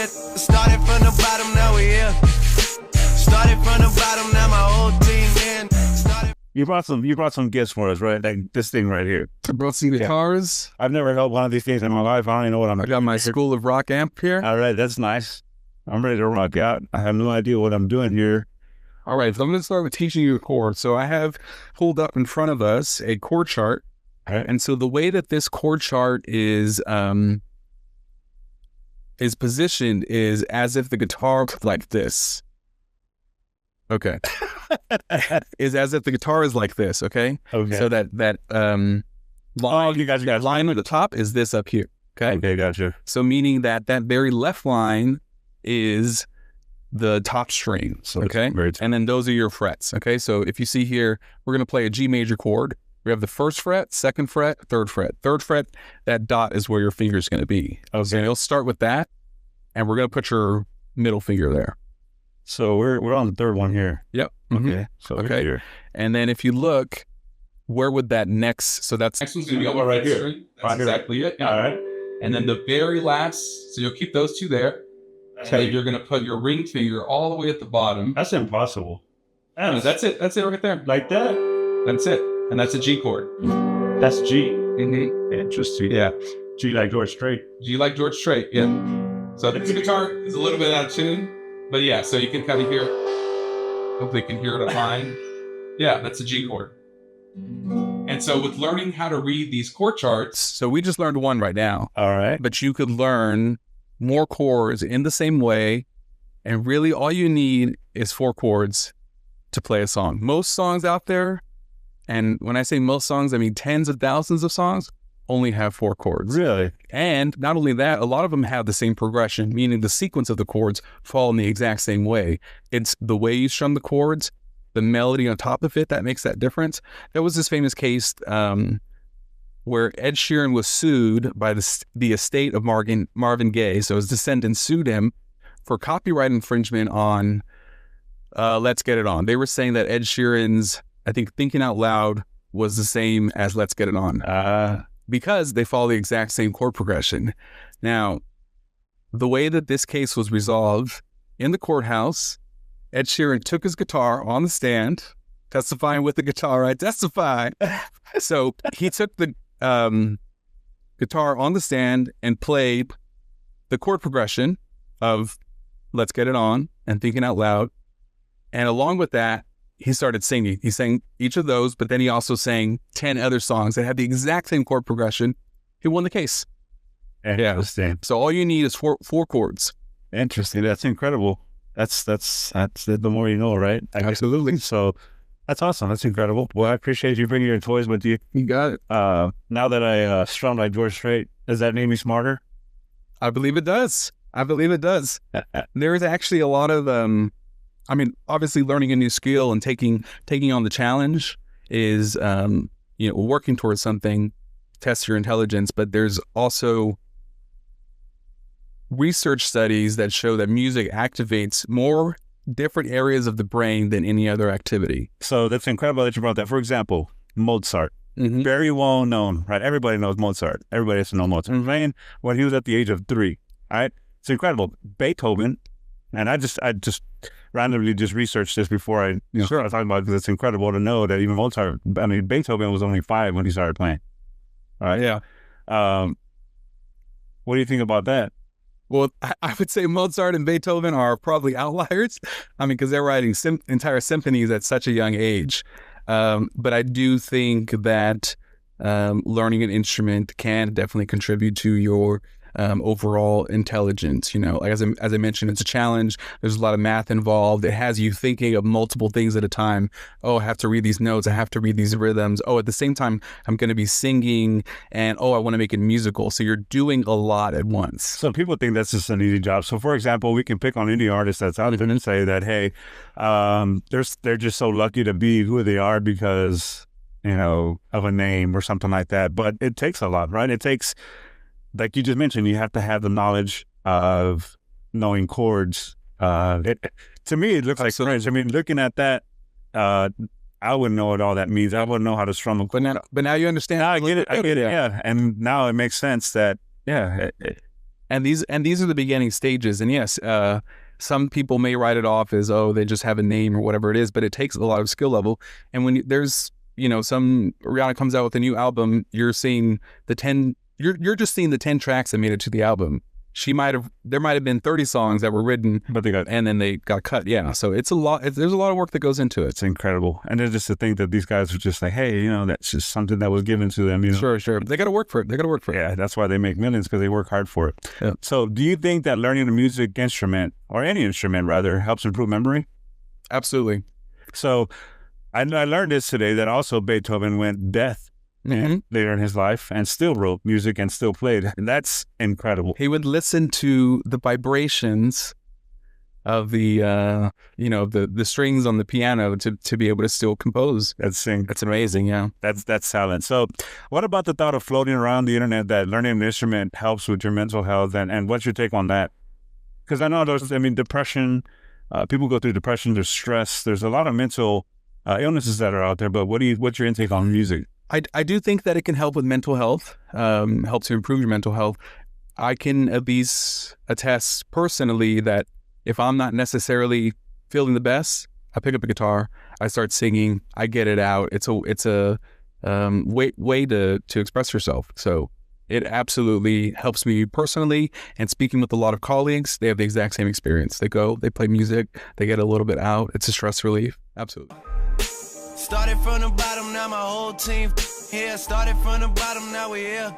Started from the bottom, now we here. Started from the bottom, now my whole team in. You brought some gifts for us, right? Like this thing right here. I brought some guitars. I've never held one of these things in my life. I don't even know what I'm. I got my School of Rock amp here. All right, that's nice. I'm ready to rock out. I have no idea what I'm doing here. All right, so I'm going to start with teaching you a chord. So I have pulled up in front of us a chord chart. Right. And so the way that this chord chart is positioned is as if the guitar like this. Okay. Is as if the guitar is like this, okay? Okay. So that line, you guys got line at the top is this up here, okay? Okay, gotcha. So meaning that very left line is the top string, So okay? And then those are your frets, okay? So if you see here, we're going to play a G major chord. We have the first fret, second fret, third fret. Third fret, that dot is where your finger is going to be. Okay. So you'll start with that, and we're going to put your middle finger there. So we're on the third one here. Yep. Okay. So Okay. here. And then if you look, where would that next? So that's next one's going to be right here. String. That's Right here. exactly it. Yeah. All right. And then the very last, so you'll keep those two there. And then you're going to put your ring finger all the way at the bottom. That's impossible. That's it. That's it right there. Like that? That's it. And that's a G chord. That's G. Mm-hmm. Interesting. Yeah. G like George Strait. G like George Strait. Yeah. So the guitar is a little bit out of tune, but yeah. So you can kind of hear. Hopefully, you can hear it fine. Yeah, that's a G chord. And so with learning how to read these chord charts, so we just learned one right now. All right. But you could learn more chords in the same way, and really all you need is 4 chords to play a song. Most songs out there, and when I say most songs, I mean tens of thousands of songs, only have 4 chords. Really? And not only that, a lot of them have the same progression, meaning the sequence of the chords fall in the exact same way. It's the way you strum the chords, the melody on top of it, that makes that difference. There was this famous case where Ed Sheeran was sued by the estate of Marvin Gaye. So his descendants sued him for copyright infringement on Let's Get It On. They were saying that Ed Sheeran's, I think, Thinking Out Loud was the same as Let's Get It On. Because they follow the exact same chord progression. Now, the way that this case was resolved in the courthouse, Ed Sheeran took his guitar on the stand, testifying with the guitar, I testify. So he took the guitar on the stand and played the chord progression of Let's Get It On and Thinking Out Loud. And along with that, he started singing. He sang each of those, but then he also sang 10 other songs that had the exact same chord progression. He won the case. Interesting. Yeah. So all you need is four chords. Interesting. That's incredible. That's the more you know, right? Absolutely. So that's awesome. That's incredible. Well, I appreciate you bringing your toys with you. You got it. Now that I strum like George Strait, does that make me smarter? I believe it does. There is actually a lot of obviously learning a new skill and taking on the challenge is, working towards something, test your intelligence. But there's also research studies that show that music activates more different areas of the brain than any other activity. So that's incredible that you brought that. For example, Mozart, very well known, right? Everybody knows Mozart. Everybody has to know Mozart. Playing when he was at the age of 3, right? It's incredible. Beethoven, and I just randomly just researched this before I started talking about it, because it's incredible to know that even Mozart, Beethoven was only 5 when he started playing. All right. Yeah. What do you think about that? Well, I would say Mozart and Beethoven are probably outliers. Because they're writing entire symphonies at such a young age. But I do think that learning an instrument can definitely contribute to your overall intelligence. Like as I mentioned, it's a challenge. There's a lot of math involved. It has you thinking of multiple things at a time. Oh, I have to read these notes. I have to read these rhythms. Oh, at the same time, I'm going to be singing, and I want to make it musical. So you're doing a lot at once. So people think that's just an easy job. So for example, we can pick on any artist that's out there and say that, hey, they're just so lucky to be who they are because, of a name or something like that. But it takes a lot, right? It takes, like you just mentioned, you have to have the knowledge of knowing chords. To me, it looks like French. Looking at that, I wouldn't know what all that means. I wouldn't know how to strum a chord. But now you understand. Now I get it. Yeah. And now it makes sense that, And these are the beginning stages. And yes, some people may write it off as, oh, they just have a name or whatever it is, but it takes a lot of skill level. And when there's, Rihanna comes out with a new album, you're seeing you're just seeing the 10 tracks that made it to the album. There might have been 30 songs that were written, but and then they got cut. Yeah. So it's a lot. There's a lot of work that goes into it. It's incredible. And then just to think that these guys were just like, hey, that's just something that was given to them. Sure. They got to work for it. Yeah. That's why they make millions, because they work hard for it. Yeah. So do you think that learning a music instrument, or any instrument rather, helps improve memory? Absolutely. So I learned this today, that also Beethoven went deaf later in his life and still wrote music and still played. And that's incredible. He would listen to the vibrations of the the strings on the piano to be able to still compose. That's amazing. Yeah. That's talent. So what about the thought of floating around the internet that learning an instrument helps with your mental health, and what's your take on that? Because I know depression, people go through depression, there's stress, there's a lot of mental illnesses that are out there, but what's your intake on music? I do think that it can help with mental health, help to improve your mental health. I can at least attest personally that if I'm not necessarily feeling the best, I pick up a guitar, I start singing, I get it out. It's a way to express yourself. So it absolutely helps me personally. And speaking with a lot of colleagues, they have the exact same experience. They go, they play music, they get a little bit out. It's a stress relief. Absolutely. Started from the bottom, now my whole team here. Started from the bottom, now we here.